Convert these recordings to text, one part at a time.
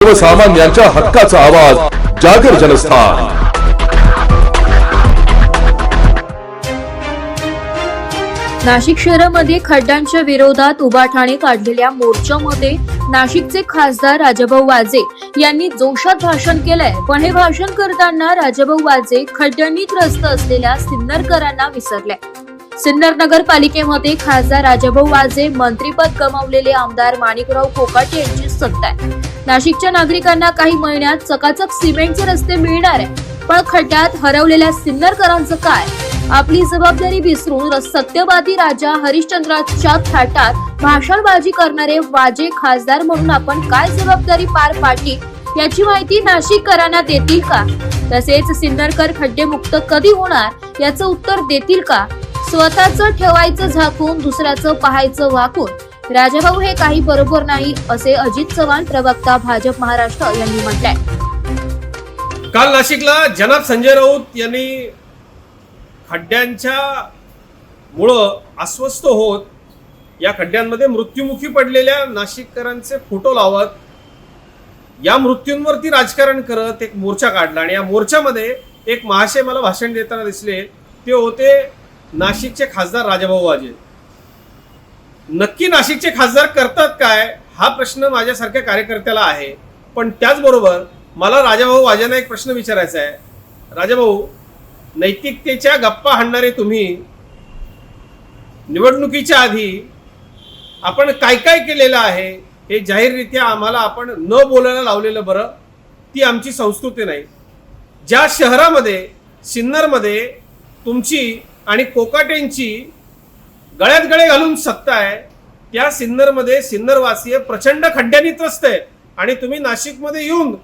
सर्वसामान्यांच्या हक्काचा आवाज जागर जनस्थान। नाशिक शहरामध्ये खड्ड्यांच्या विरोधात उभाठाणे काढलेल्या मोर्चामध्ये नाशिकचे खासदार राजाभाऊ वाजे यांनी जोशात भाषण केलंय। पण हे भाषण करताना राजाभाऊ वाजे खड्ड्यांनी त्रस्त असलेल्या सिन्नरकरांना विसरले। सिन्नर नगरपालिकेमध्ये खासदार राजाभाऊ वाजे, मंत्रीपद गमावलेले आमदार माणिकराव कोकाटे यांची सत्ता आहे। नाशिकच्या नागरिकांना काही महिन्यात चकाचक सिमेंटचे रस्ते मिळणार आहे, पण खड्ड्यात हरवलेल्या सिन्नरकरांचं काय? आपली जबाबदारी विसरून सत्यवादी राजा हरिश्चंद्राच्या थाटात भाषणबाजी करणारे वाजे खासदार म्हणून आपण काय जबाबदारी पार पाडली याची माहिती नाशिककरांना देतील का? तसेच सिन्नरकर खड्डेमुक्त कधी होणार याचं उत्तर देतील का? स्वतःचं ठेवायचं झाकून दुसऱ्याचं पाहायचं वाकून राजाभाऊ हे काही बरोबर नाही, असे अजित चव्हाण, प्रवक्ता भाजप महाराष्ट्र यांनी म्हटलंय। काल नाशिकला जनाब संजय राऊत यांनी खड्ड्यांच्या मुळे अस्वस्थ होत या खड्ड्यांमध्ये मृत्युमुखी पडलेल्या नाशिककरांचे फोटो लावत या मृत्यूंवरती राजकारण करत एक मोर्चा काढला। आणि या मोर्चामध्ये एक महाशय मला भाषण देताना दिसले, ते होते नाशिकचे खासदार राजाभाऊ वाजे। नक्की नाशिकचे खासदार करतात काय हा प्रश्न माझ्यासारख्या कार्यकर्त्याला आहे, पण त्याचबरोबर मला राजाभाऊ वाजेंना एक प्रश्न विचारायचा आहे। राजाभाऊ, नैतिकतेच्या गप्पा हाणणारे तुम्ही निवडणुकीच्या आधी आपण काय काय केलेलं आहे हे जाहीररित्या आम्हाला आपण न बोलायला लावलेलं बरं, ती आमची संस्कृती नाही। ज्या शहरामध्ये सिन्नरमध्ये तुमची आणि कोकाटेंची गळ्यात गळे घालून सत्ता आहे, त्या सिन्नरमध्ये सिन्नरवासीय प्रचंड खड्ड्यांनी त्रस्त आहे आणि तुम्ही नाशिकमध्ये येऊन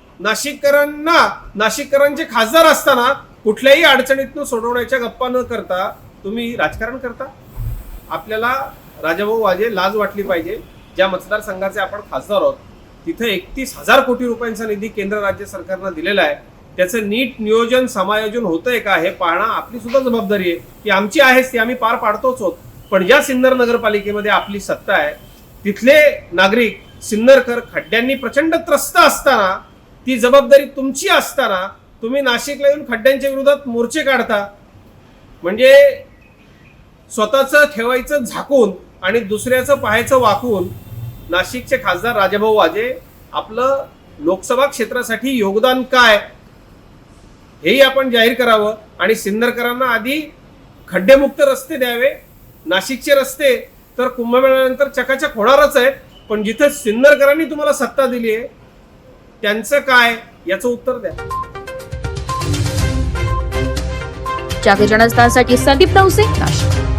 नाशिककरांचे खासदार असताना कुठल्याही अडचणीतून सोडवण्याच्या गप्पा न करता तुम्ही राजकारण करता। आपल्याला राजाभाऊ वाजे लाज वाटली पाहिजे। ज्या मतदारसंघाचे आपण खासदार आहोत तिथे 31,000 कोटी रुपयांचा निधी केंद्र राज्य सरकारनं दिलेला आहे, त्याचं नीट नियोजन समायोजन होतंय का हे पाहणं आपली सुद्धा जबाबदारी आहे। ती आमची आहेच, ती आम्ही पार पाडतोच आहोत। पण ज्या सिन्नर नगरपालिकेमध्ये आपली सत्ता आहे तिथले नागरिक सिन्नरकर खड्ड्यांनी प्रचंड त्रस्त असताना, ती जबाबदारी तुमची असताना तुम्ही नाशिकला येऊन खड्ड्यांच्या विरोधात मोर्चे काढता, म्हणजे स्वतःचं ठेवायचं झाकून आणि दुसऱ्याचं पाहायचं वाकून। नाशिकचे खासदार राजाभाऊ वाजे, आपलं लोकसभा क्षेत्रासाठी योगदान काय हेही आपण जाहीर करावं आणि सिन्नरकरांना आधी खड्डेमुक्त रस्ते द्यावे। नाशिकचे रस्ते तर कुंभमेळ्यानंतर चकाचक होणारच आहेत, पण जिथे सिन्नरकरांनी तुम्हाला सत्ता दिली आहे त्यांचं काय याचं उत्तर द्या। जागर जनस्थानसाठी संदीप नवसे, नाशिक।